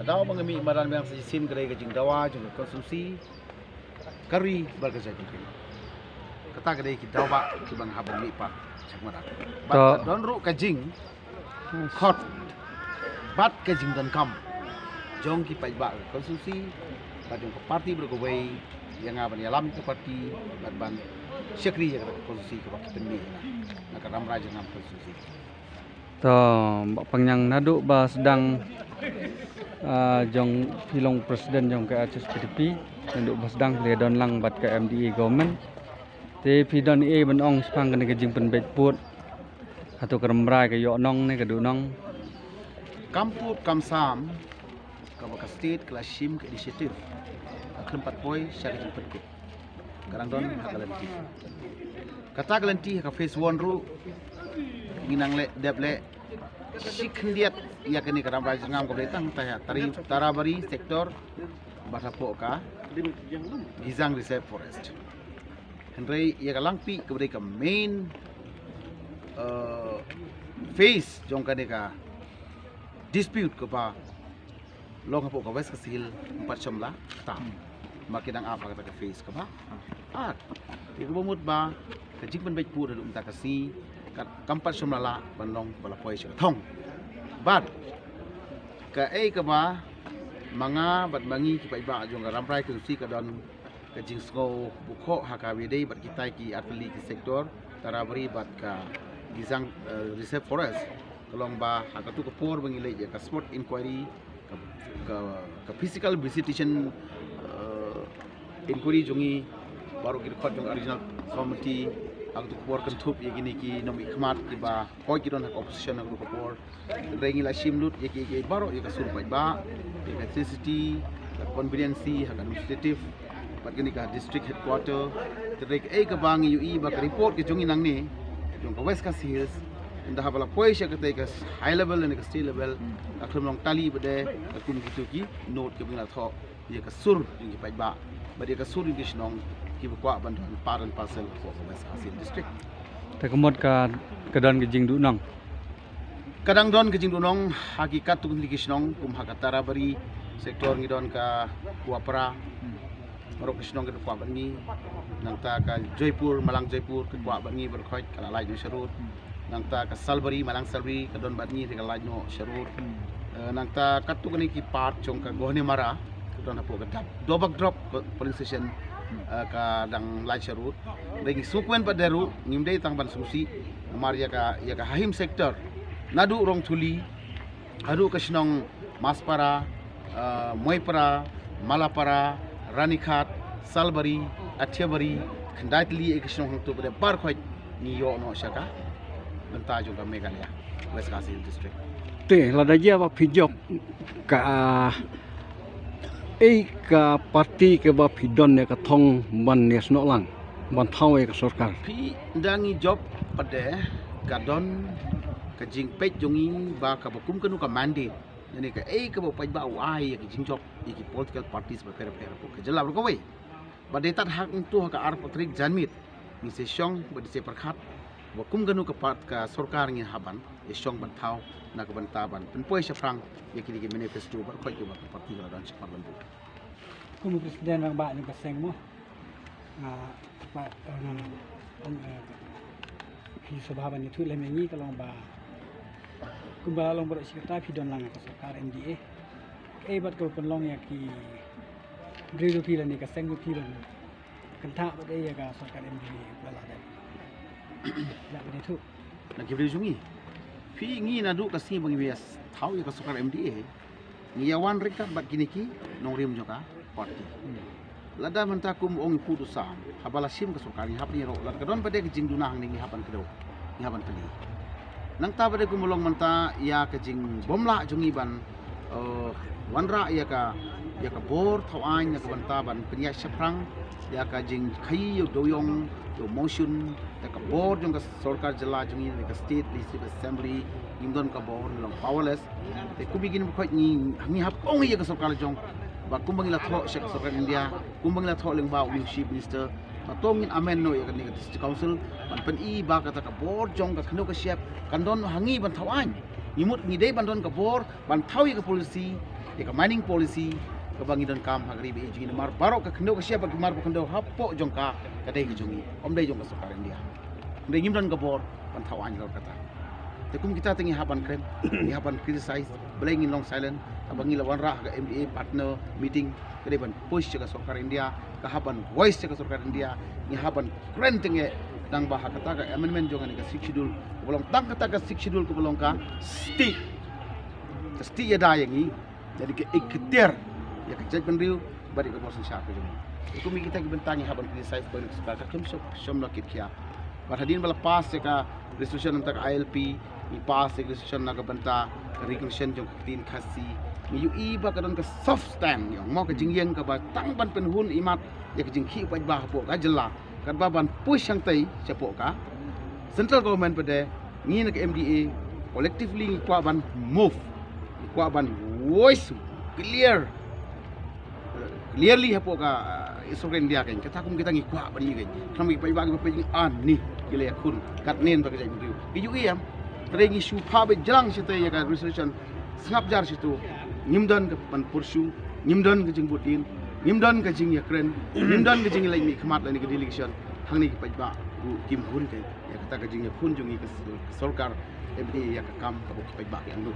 Kadao mangami maran yang sisim kedai kajing dawa juga konsumsi kari berkejai kajing. Kata kedai kita dawa kibang haban lipa cakmarat. Bat don ru kajing khot bat kajing dan kam jong ki pai ba konsumsi bat jong parti berkawai yang aban alam ke parti bat ban syakri ya konsumsi ke baki penni nak ram raja ngam konsumsi. To pangyang nadu ba sedang jong pilong presiden jong ke atas PDP nadu ba sedang le don lang bat ke MDA government te pidon e ban ong spang kena kejing pen bet put atau keremrai ke yok nong ne ke du nong Kamput kamsam ke state kelas shim ke inisiatif akan 4 poin syari jemput ku karang don hakalanti kata galanti ka phase 1 ru minang le dep le sikhndiat ya kini karam raj ngam ko betang ta tarabari sektor batapo ka gizang reserve forest henry ya kalangpi ke ka main phase jong ka dispute ke pa long hapo ka west kasil 4 chamla ta makidang apa kata ka phase ka ba ibumut ba kajing ban baik pur dum ta kasi kampat chamla banlong bala poi cha thong bat ka ka ba manga bat mangi ki pai ba jong ram rai ku si ka don kajing sko bukho hakawi dei bat kita ki atli ki sektor tarabari bat ka gizang reserve forest kalong ba hakatu ko por bangile ya ka spot inquiry ka physical visitation inquiry jongi baru kirkot jong original committee hakatu ko por kan thup ye gini ki nomi khmat ki ba koi ki don opposition hakatu ko por rengi la shimlut ye ki baru ye ka sur pai ba electricity conveniency hak administrative pat gini ka district headquarter terek ka bang ui ba ka report ki jongi nang ni jong ka west ka hills indah bala poi sya kata ka high level and ka state level akhlam long tali bade kun gitu ki note ke bingla tho ye ka sur jing pai ba bade ka sur ki snong ki kwa ban don paran parcel ko west ka district ta kemot ka kedon kejing du nong kadang don kejing du nong hakikat tu ki snong kum hakatara bari sektor ngi don ka kuapra marok snong ke kwa ban ni nang ta ka Jaipur Malang Jaipur ke kwa ban ni berkhoi kala lai no sharut nang ta ka Salbari Malang Salbari ka don bat ni ke lai no sharut nang ta katu ni ki part chong ka Gohne Mara ka don hapo ka dobak drop police station ka dang lai sharut regi sukwen padaru ngimdei tang ban susi mar ya ka Hahim sektor nadu rong thuli adu ka snong Maspara Moipara Malapara Ranikhat Salbari Athiabari Khandaitli ek snong tu pada par khoi ni yo no shaka benta juga Meghalaya West Kasil district te lada dia ba pijok ka ka parti ke ba pidon ne ka thong ban nes no lang ban thau ka sarkar pi dangi job pada gadon ka jing pet jongi ba ka bakum kanu ka mandate yani ka ka ba pai ba ai ka jing job ki political parties ba pera ko ka jala ko wei ba detat hak tu ka ar patrik janmit ni se shong ba se perkhat bakum kanu ka part ka sarkar ngi haban e shong ban thau na ka ban taban pen poi syafrang ye ki manifesto ba khoi ki ba parti la dan syafar lambu Como presiden bang ba ni kaseng mo ba ki sabha ban ni thu le mengi kalong ba kumba long ber sikata pidon lang ka sarkar MDA bat ko penlong ya ki grido pi la ni kaseng pi la kan tha ba ya ka sarkar MDA bala da ya ba ni thu na ki jungi pi ngi na du kasi bang bias thau ya ka sarkar MDA ni yawan rekat bat kini ki nong rim joka parti lada mentakum ong pudu sam habala sim ka sarkar ni hapni ro lad kadon pade jing dunang ni hapan kedo ni hapan kali nang ta pade kumulong manta ya ka jing bomla jungi ban wanra ya ka bor thawain ya ka banta ban penya syafrang ya ka jing khai yo doyong yo motion ya ka bor jong ka sarkar jala jungi ya ka state legislative assembly indon ka bor long powerless te kubigin ko ni hap ong ya ka sarkar jong ba kumbang ila tho syek sarkar India kumbang ila tho leng ba chief minister patongin amen no ya kan district council pan ba kata ka bor jong ka khno ka siap kandon hangi ban thawan nimut ngidei bandon ka bor ban thau ya ka polisi ya ka mining policy ka bangi don kam hagri be jing mar barok ka khndo ka siapa mar khndo hapo jongka ka dei ka jungi dei jongka sokar India dei ngim don ka bor pan thawan lor kata te kum kita tengi haban krem haban criticize belai ngin long silent abangi lawan rah ka MDA partner meeting ka dei ban push ka sokar India ka haban voice ka sokar India ni haban kren tengi dang bah kata ka amendment jongan ka 6 schedule belum tang kata ka 6 schedule ko belum ka sti ya da yang ni jadi ke ikhtiar ya ke judgment review bari ko bosan sha ko jom itu mi kita bentangi haban criticize ko ka kum shom lakit kya par hadin bala pass ka resolution tak ILP ni pass resolution na ka banta recognition jong tin khasi mi yu i ba ka don ka soft stand yang mau ka jingyeng ka ba tang ban pen hun imat ya ke jing khi pa ba po ka jela kan ba ban push yang tai chapo ka central government pada ni nak MDA collectively kwa ban move kwa ban voice clearly hapo ka isogen India kan kata kum kita ngi kwa ban ni kan kami pai bagi pai an ni gile kun kat nen bagi jai riu biju iam trengi shu pha be jalang situ ya ka resolution snap jar situ nimdan ke pan pursu nimdan ke jing butin nimdan ke jing ya kren nimdan ke jing lai mi khmat lai ni ke delegation hang ni pai ba kim hun ke ya kata ke jing ya kun jungi ke sarkar MDA ya ka kam ka pai ba yang lu